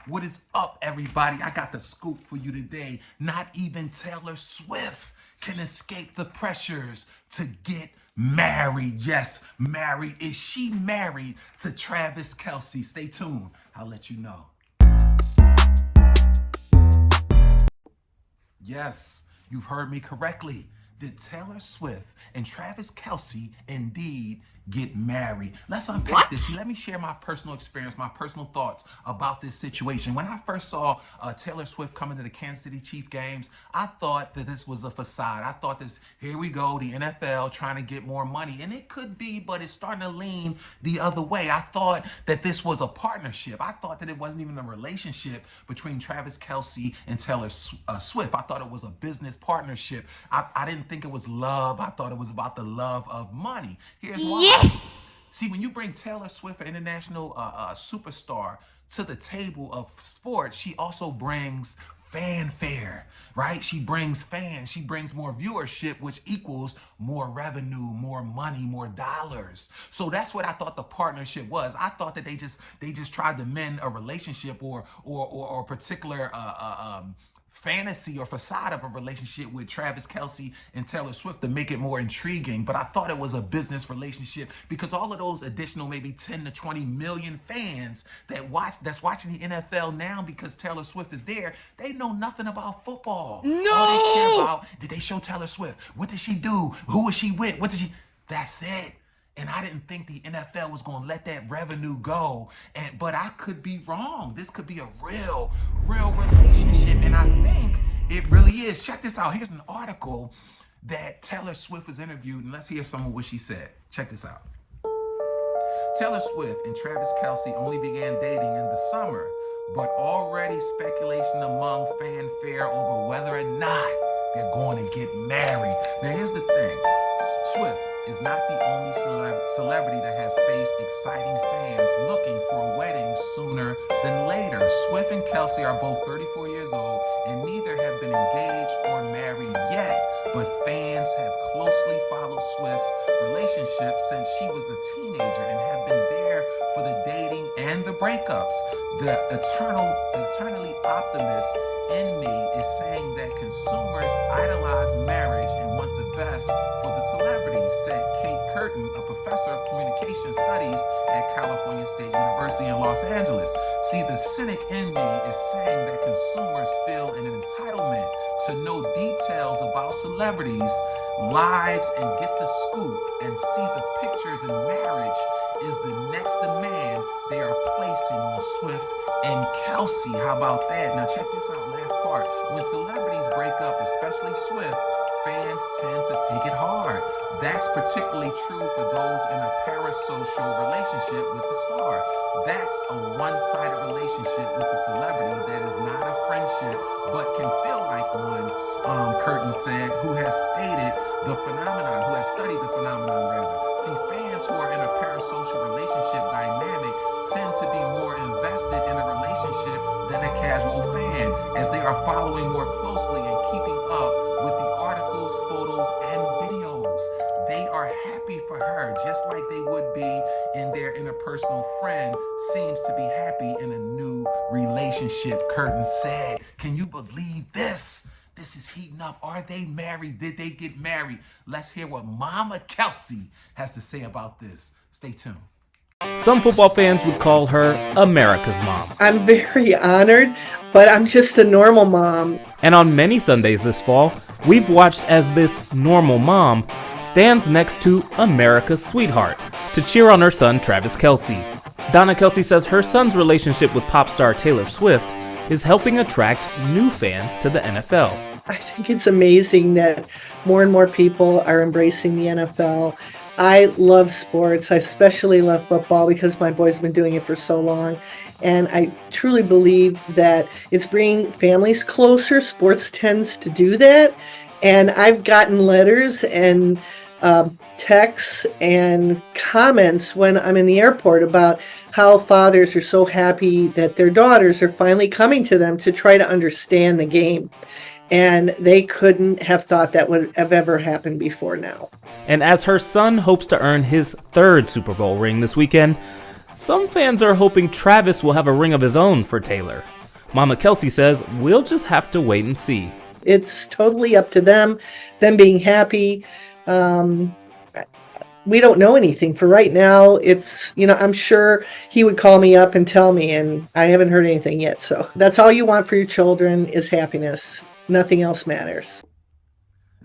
What is up, everybody? I got the scoop for you today. Not even Taylor Swift can escape the pressures to get married. Yes, married. Is she married to Traviskelce? Stay tuned. I'll let you know. Yes, you've heard me correctly. Did Taylor Swift and Traviskelce indeed get married? Let's unpack this. Let me share my personal experience, my personal thoughts about this situation. When I first saw Taylor Swift coming to the Kansas City Chiefs games, I thought that this was a facade. I thought this, here we go, the NFL trying to get more money. And it could be, but it's starting to lean the other way. I thought that this was a partnership. I thought that it wasn't even a relationship between Traviskelce and Taylor Swift. I thought it was a business partnership. I didn't think it was love. I thought it was about the love of money. Here's why. Yes! See, when you bring Taylor Swift, an international superstar, to the table of sports, she also brings fanfare, right? She brings fans. She brings more viewership, which equals more revenue, more money, more dollars. So that's what I thought the partnership was. I thought that they just tried to mend a relationship or a particular fantasy or facade of a relationship with Traviskelce and Taylor Swift to make it more intriguing. But I thought it was a business relationship because all of those additional maybe 10 to 20 million fans that's watching the NFL now because Taylor Swift is there, they know nothing about football. No! All they care about, did they show Taylor Swift? What did she do? Who was she with? That's it. And I didn't think the NFL was going to let that revenue go. But I could be wrong. This could be a real relationship. And I think it really is. Check this out. Here's an article that Taylor Swift was interviewed. And let's hear some of what she said. Check this out. Taylor Swift and Traviskelce only began dating in the summer, but already speculation among fanfare over whether or not they're going to get married. Now, here's the thing. Swift is not the only celebrity to have faced exciting fans looking for a wedding sooner than later. Swift and Kelsey are both 34 years old, and neither have been engaged or married yet, but fans have closely followed Swift's relationship since she was a teenager and have been there for the dating and the breakups. The eternally optimist in me is saying that consumers idolize marriage and want the best for the celebrities, said Kate Curtin, a professor of communication studies at California State University in Los Angeles. See, the cynic in me is saying that consumers feel an entitlement to know details about celebrities' lives and get the scoop and see the pictures in marriage is the next demand they are placing on Swift and Kelsey. How about that? Now check this out, last part. When celebrities break up, especially Swift, fans tend to take it hard. That's particularly true for those in a parasocial relationship with the star. That's a one-sided relationship with the celebrity that is not a friendship, but can feel like one, Curtin said, who has studied the phenomenon rather. See, fans who are in a parasocial relationship dynamic tend to be more invested in a relationship than a casual fan, as they are following more closely and keeping up with the articles, photos, and videos. They are happy for her, just like they would be in their interpersonal friend seems to be happy in a new relationship, Curtin said. Can you believe this? This is heating up. Are they married? Did they get married? Let's hear what Mama Kelsey has to say about this. Stay tuned. Some football fans would call her America's mom. I'm very honored, but I'm just a normal mom. And on many Sundays this fall, we've watched as this normal mom stands next to America's sweetheart to cheer on her son Traviskelce. Donna Kelsey says her son's relationship with pop star Taylor Swift is helping attract new fans to the NFL. I think it's amazing that more and more people are embracing the NFL. I love sports. I especially love football because my boy's been doing it for so long. And I truly believe that it's bringing families closer. Sports tends to do that. And I've gotten letters and texts and comments when I'm in the airport about how fathers are so happy that their daughters are finally coming to them to try to understand the game. And they couldn't have thought that would have ever happened before now. And as her son hopes to earn his third Super Bowl ring this weekend, some fans are hoping Travis will have a ring of his own for Taylor. Mama Kelsey says we'll just have to wait and see. It's totally up to them being happy. We don't know anything for right now. It's, I'm sure he would call me up and tell me, and I haven't heard anything yet. So that's all you want for your children is happiness. Nothing else matters.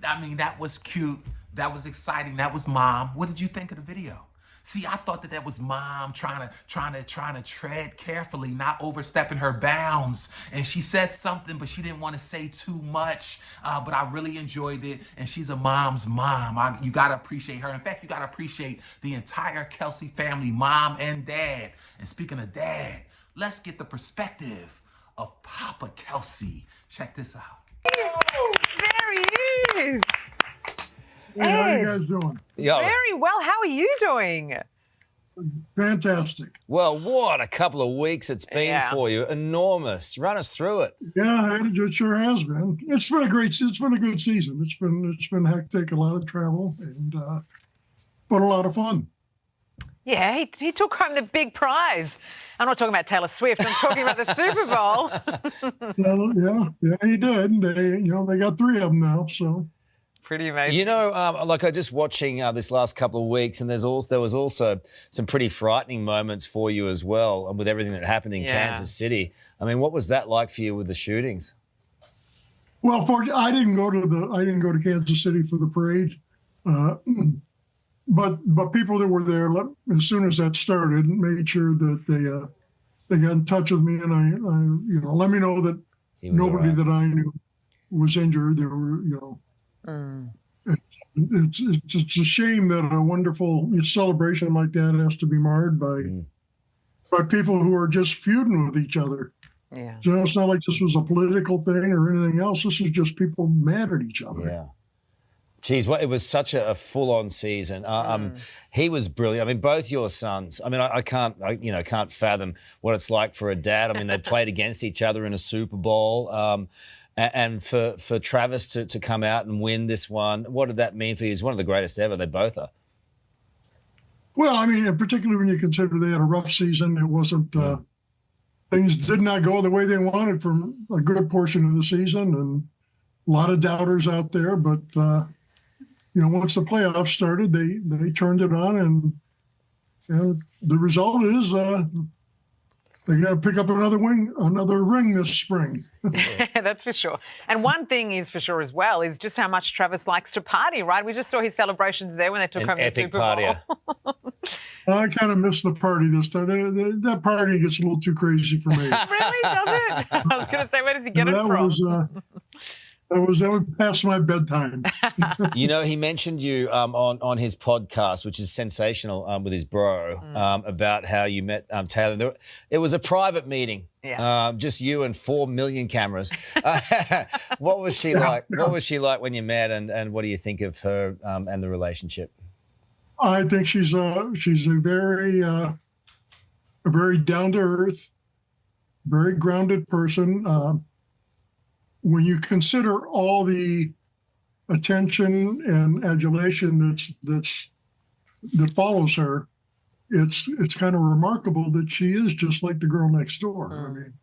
I mean, that was cute. That was exciting. That was mom. What did you think of the video? See, I thought that was mom trying to tread carefully, not overstepping her bounds. And she said something, but she didn't want to say too much. But I really enjoyed it. And she's a mom's mom. You got to appreciate her. In fact, you got to appreciate the entire Kelce family, mom and dad. And speaking of dad, let's get the perspective of Papa Kelce. Check this out. There he is. Hey, how you guys doing? Very well. How are you doing? Fantastic. Well, what a couple of weeks it's been for you. Enormous. Run us through it. Yeah, it sure has been. It's been a good season. It's been hectic, a lot of travel, and but a lot of fun. Yeah, he took home the big prize. I'm not talking about Taylorswift. I'm talking about the Super Bowl. Well, yeah, he did. They got 3 of them now, so. Pretty amazing. You know, like I just watching this last couple of weeks, and there was also some pretty frightening moments for you as well with everything that happened in Kansas City. I mean, what was that like for you with the shootings? Well, I didn't go to Kansas City for the parade, but people that were there as soon as that started made sure that they got in touch with me, and I let me know that nobody that I knew was injured. There were It's a shame that a wonderful celebration like that has to be marred by people who are just feuding with each other. Yeah. So it's not like this was a political thing or anything else. This is just people mad at each other. Yeah. Geez, it was such a full-on season. He was brilliant. I mean, both your sons. I mean, I can't fathom what it's like for a dad. I mean, they played against each other in a Super Bowl. And for Travis to come out and win this one, what did that mean for you? He's one of the greatest ever. They both are. Well, I mean, particularly when you consider they had a rough season, it wasn't things did not go the way they wanted for a good portion of the season, and a lot of doubters out there. But once the playoffs started, they turned it on, and the result is they got to pick up another ring this spring. That's for sure. And one thing is for sure as well is just how much Travis likes to party, right? We just saw his celebrations there when they took home the Super Bowl. I kind of missed the party this time. That party gets a little too crazy for me. Really? Does it? I was going to say, where does he get it from? That was past my bedtime. He mentioned you on his podcast, which is sensational, with his bro, about how you met Taylor. It was a private meeting, just you and 4 million cameras. What was she like? What was she like when you met, and what do you think of her and the relationship? I think she's a very down to earth, very grounded person. When you consider all the attention and adulation that follows her, it's kind of remarkable that she is just like the girl next door. I mean,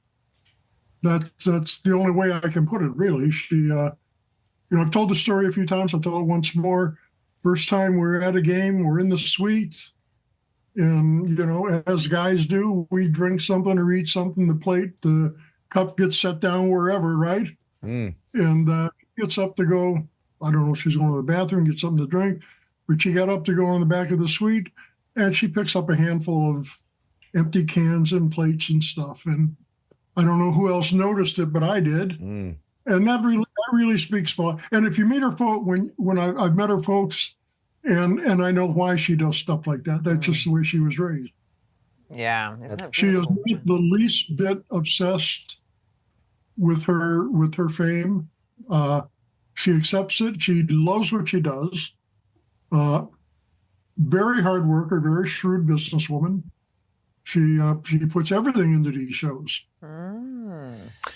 that's the only way I can put it. Really, she, I've told the story a few times. I'll tell it once more. First time we're at a game, we're in the suite, and as guys do, we drink something or eat something. The cup gets set down wherever, right? And gets up to go, I don't know if she's going to the bathroom, get something to drink, but she got up to go in the back of the suite, and she picks up a handful of empty cans and plates and stuff. And I don't know who else noticed it, but I did. And that really speaks for. And if you meet her when I've met her folks, and I know why she does stuff like that. That's just the way she was raised. Yeah, she is not the least bit obsessed with her fame. She accepts it. She loves what she does. Very hard worker, very shrewd businesswoman. She puts everything into these shows.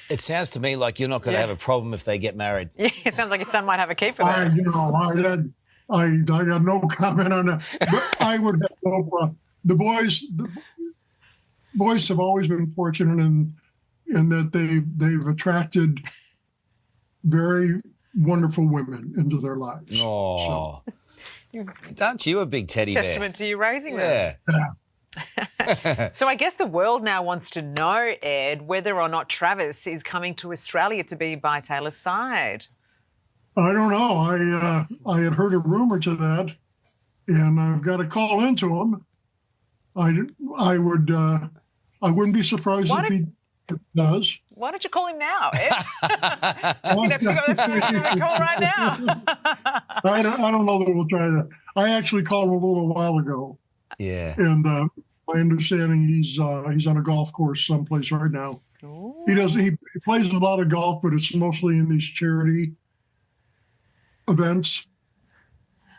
It sounds to me like you're not going to have a problem if they get married. Yeah, it sounds like your son might have a keeper there. I got no comment on that. But I would have no. The boys have always been fortunate in that they've attracted very wonderful women into their lives. Oh, aren't you a big teddy bear? Testament to you raising them. Yeah. So I guess the world now wants to know, Ed, whether or not Travis is coming to Australia to be by Taylor's side. I don't know. I had heard a rumor to that, and I've got to call into him. I wouldn't be surprised if he does. Why don't you call him now, Ed? You'd have to go the call right now. I don't know that we'll try to. I actually called him a little while ago. Yeah. And my understanding, he's on a golf course someplace right now. Ooh. He plays a lot of golf, but it's mostly in these charity events.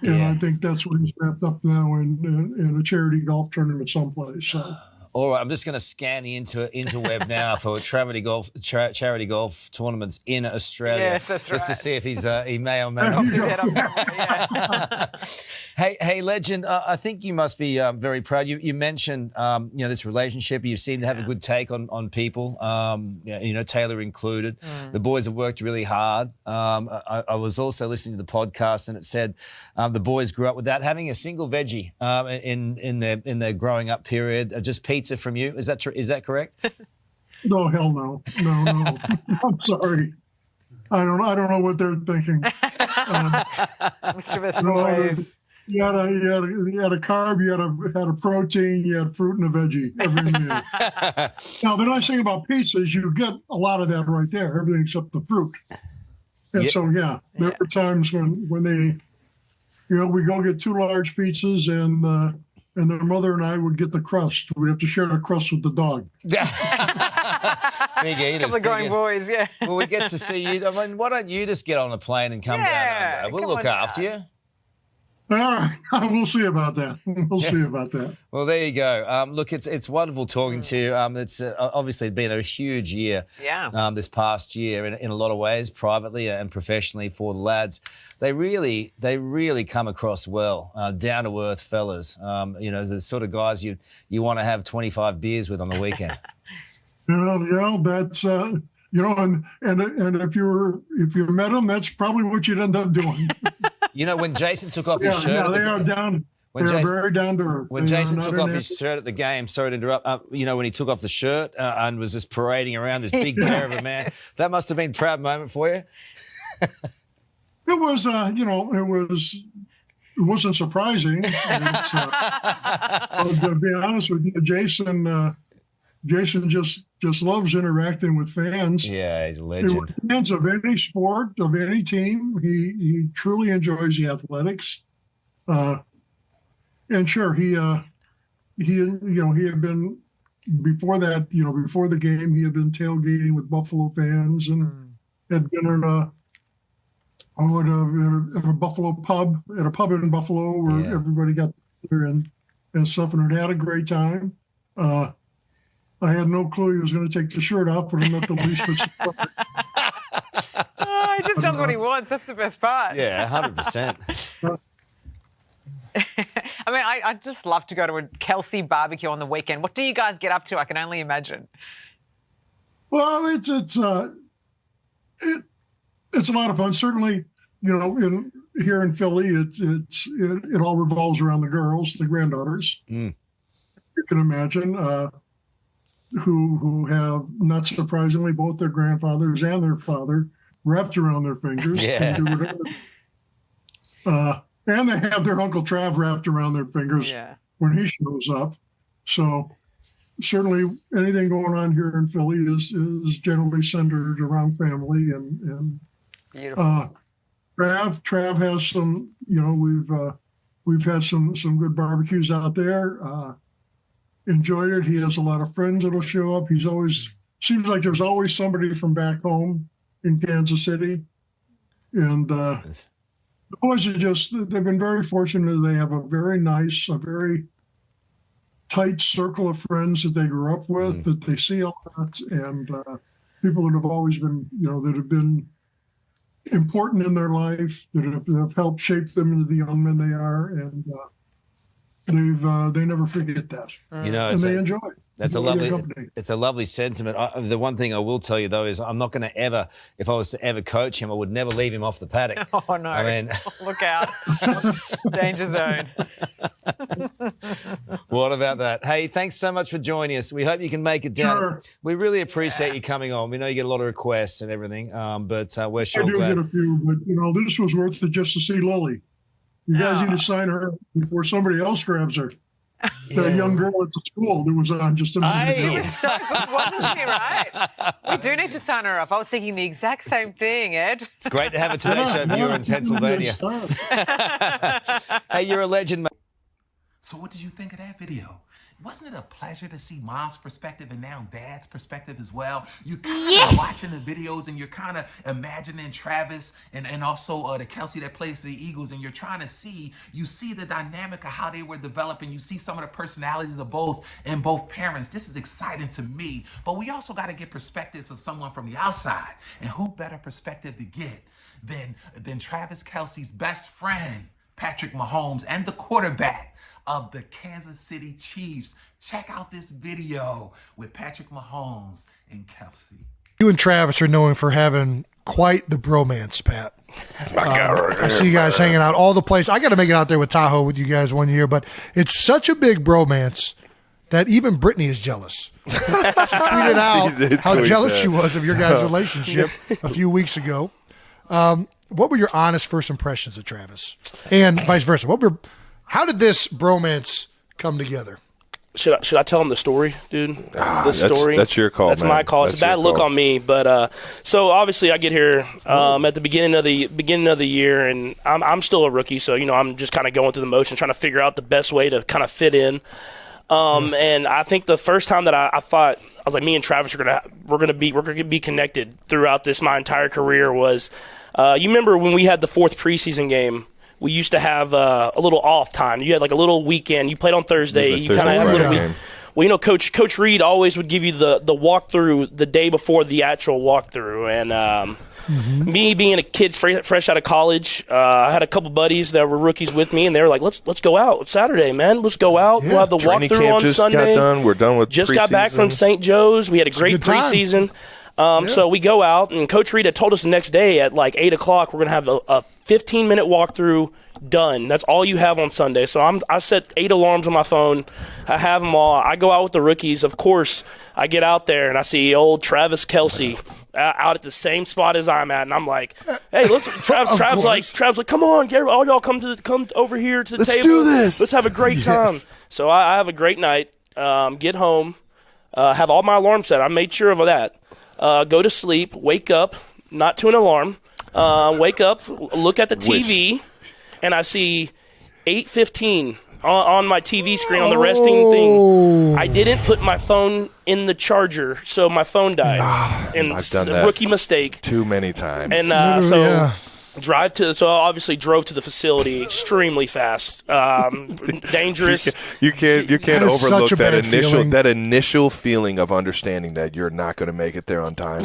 And Yeah. I think that's what he's wrapped up now in a charity golf tournament someplace. So. All right, I'm just going to scan the interweb now for charity golf tournaments in Australia. Yes, that's just to right. see if he may or may not. His head up somewhere, yeah. Hey, legend. I think you must be very proud. You mentioned this relationship. You seem to have a good take on people. Taylor included. The boys have worked really hard. I was also listening to the podcast, and it said the boys grew up without having a single veggie in their growing up period. Just pizza from you. Is that true? Is that correct? No, hell no. No. I'm sorry. I don't know what they're thinking. Mr. Boys. You had a carb, you had a protein, you had fruit and a veggie every meal. Now, the nice thing about pizza is you get a lot of that right there, everything except the fruit. And so, there were times when they, we go get 2 large pizzas and their mother and I would get the crust. We'd have to share the crust with the dog. Big eaters. Couple of growing boys, yeah. Well, we get to see you. I mean, why don't you just get on a plane and come down under? We'll look after you. All right, we'll see about that. Well, there you go. Look, it's wonderful talking to you. It's obviously been a huge year this past year in a lot of ways, privately and professionally for the lads. They really come across well, down-to-earth fellas. The sort of guys you want to have 25 beers with on the weekend. That's and if you met them, that's probably what you'd end up doing. When Jason took off his shirt, they are down. They're very down to earth. When Jason took off his shirt at the game, sorry to interrupt, when he took off the shirt and was just parading around this big bear of a man, that must have been a proud moment for you. It was, it wasn't surprising. To be honest with you, Jason just loves interacting with fans. Yeah, he's a legend. Fans of any sport, of any team. He truly enjoys the athletics. And sure, he had been before that. Before the game, he had been tailgating with Buffalo fans and had been at a Buffalo pub, at a pub in Buffalo where everybody got together and stuff, and had a great time. I had no clue he was going to take the shirt off, but I'm not the least bit surprised. He just does what he wants. That's the best part. Yeah, 100%. I mean, I'd just love to go to a Kelsey barbecue on the weekend. What do you guys get up to? I can only imagine. Well, it's a lot of fun. Certainly, here in Philly, it all revolves around the girls, the granddaughters. You can imagine. Who have, not surprisingly, both their grandfathers and their father wrapped around their fingers. Yeah. And they have their Uncle Trav wrapped around their fingers when he shows up. So certainly anything going on here in Philly is generally centered around family and beautiful. Trav has some, we've had some good barbecues out there. Enjoyed it. He has a lot of friends that'll show up. Seems like there's always somebody from back home in Kansas City. And the boys they've been very fortunate. They have a very tight circle of friends that they grew up with, that they see a lot, and people that have always been, that have been important in their life, that have helped shape them into the young men they are. And they never forget that, and they enjoy it. That's it's a lovely sentiment. The one thing I will tell you, though, is I'm not going to ever, if I was to ever coach him, I would never leave him off the paddock. Oh, no. I mean, look out. Danger zone. What about that? Hey, thanks so much for joining us. We hope you can make it down. Sure. We really appreciate you coming on. We know you get a lot of requests and everything, but we're sure I do glad. get a few, but this was worth it just to see Lily. You guys need to sign her before somebody else grabs her. The young girl at the school that was on just a minute She ago. was so good, wasn't she, right? We do need to sign her up. I was thinking the exact same thing, Ed. It's great to have a Today Show viewer in Pennsylvania. Hey, you're a legend, mate. So what did you think of that video? Wasn't it a pleasure to see mom's perspective and now dad's perspective as well? You're kind of watching the videos and you're kind of imagining Travis and also the Kelsey that plays for the Eagles, and you're trying to see the dynamic of how they were developing. You see some of the personalities of both parents. This is exciting to me, but we also got to get perspectives of someone from the outside, and who better perspective to get than Traviskelce's best friend, Patrickmahomes, and the quarterback of the Kansas City Chiefs. Check out this video with Patrickmahomes and Kelsey. You and Travis are known for having quite the bromance, Pat. I see you guys hanging out all the place. I got to make it out there with Tahoe with you guys one year, but it's such a big bromance that even Brittany is jealous. She tweeted out how jealous she was of your guys' relationship a few weeks ago. What were your honest first impressions of Travis? And vice versa. How did this bromance come together? Should I tell him the story, dude? Story. That's your call. That's man. my call. It's that's a bad look on me, but so obviously I get here at the beginning of the year, and I'm still a rookie, so I'm just kind of going through the motion, trying to figure out the best way to kind of fit in. And I think the first time that I thought, I was like, me and Travis we're gonna be connected throughout my entire career was, you remember when we had the 4th preseason game? We used to have a little off time. You had like a little weekend. You played on Thursday. You kind of had a little week. Well, Coach Reed always would give you the walkthrough the day before the actual walkthrough. And me being a kid fresh out of college, I had a couple buddies that were rookies with me, and they were like, "Let's go out Saturday, man. Let's go out. We'll have the Training walkthrough camp on just Sunday." Got done. We're done with just preseason. got back from St. Joe's. We had a great preseason. So we go out, and Coach Reed had told us the next day at like 8 o'clock, we're going to have a 15-minute walkthrough done. That's all you have on Sunday. So I set 8 alarms on my phone. I have them all. I go out with the rookies. Of course, I get out there, and I see old Traviskelce out at the same spot as I'm at, and I'm like, "Hey, listen, Trav's like, come on, Gary, all y'all come over here to the table. Let's do this. Let's have a great time." So I have a great night. Get home, have all my alarms set. I made sure of that. Go to sleep, wake up, not to an alarm, wake up, look at the TV, and I see 8:15 on my TV screen on the resting thing. I didn't put my phone in the charger, so my phone died. And I've done that rookie mistake. too many times. And so obviously drove to the facility extremely fast, dangerous. You can't overlook that feeling. initial feeling of understanding that you're not going to make it there on time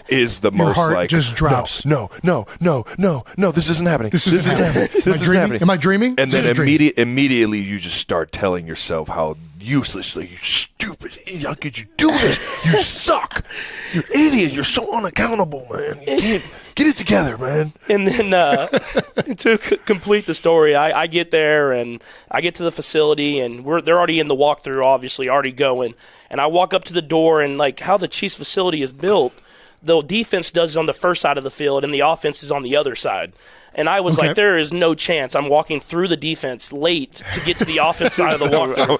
is the Your most heart like just drops. No, this isn't happening. This isn't happening. This isn't happening. Am I dreaming? And then immediately you just start telling yourself how uselessly, you stupid idiot, how could you do this? You suck. You're an idiot. You're so unaccountable, man. You can't get it together, man. And then to complete the story, I get there and I get to the facility, and they're already in the walkthrough, obviously already going. And I walk up to the door, and like how the Chiefs facility is built, the defense does it on the first side of the field, and the offense is on the other side. And I was like, there is no chance I'm walking through the defense late to get to the offense side of the walkthrough.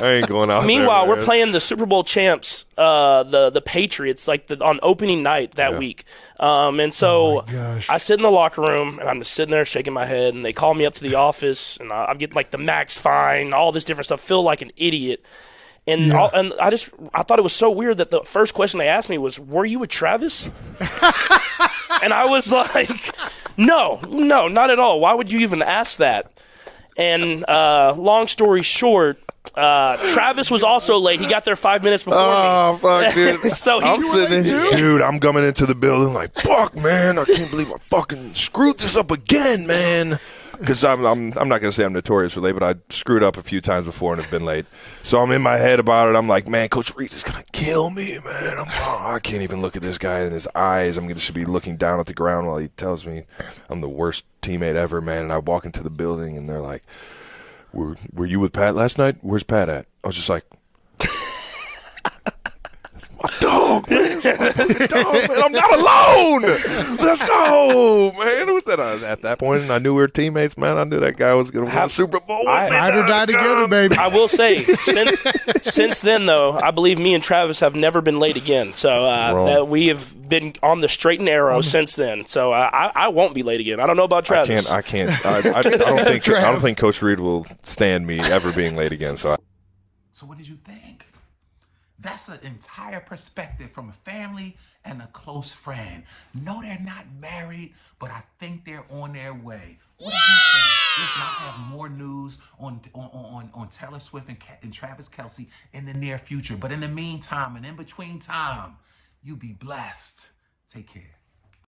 I ain't going out Meanwhile, there, we're playing the Super Bowl champs, the Patriots, like on opening night that week. And so I sit in the locker room, and I'm just sitting there shaking my head, and they call me up to the office, and I get like the max fine, all this different stuff, feel like an idiot. And I thought it was so weird that the first question they asked me was, "Were you with Travis?" And I was like, no, not at all. Why would you even ask that? And long story short, Travis was also late. He got there 5 minutes before me. Oh, fuck, dude. So I'm sitting here. Dude, I'm coming into the building like, fuck, man. I can't believe I fucking screwed this up again, man. because I'm not going to say I'm notorious for late, but I screwed up a few times before and have been late. So I'm in my head about it. I'm like, man, Coach Reed is going to kill me, man. I can't even look at this guy in his eyes. I'm going to be looking down at the ground while he tells me I'm the worst teammate ever, man. And I walk into the building, and they're like, were you with Pat last night? Where's Pat at? I was just like, my dog, man. My dog, man. I'm not alone. Let's go, man. At that point, I knew we were teammates, man. I knew that guy was going to win the Super Bowl. Ride or die together, baby. I will say, since then, though, I believe me and Travis have never been late again. So that we have been on the straight and narrow since then. So I won't be late again. I don't know about Travis. I don't think Coach Reed will stand me ever being late again. So what did you think? That's an entire perspective from a family and a close friend. No, they're not married, but I think they're on their way. What do you think? Listen, I'll have more news on Taylorswift and Traviskelce in the near future. But in the meantime and in between time, you be blessed. Take care.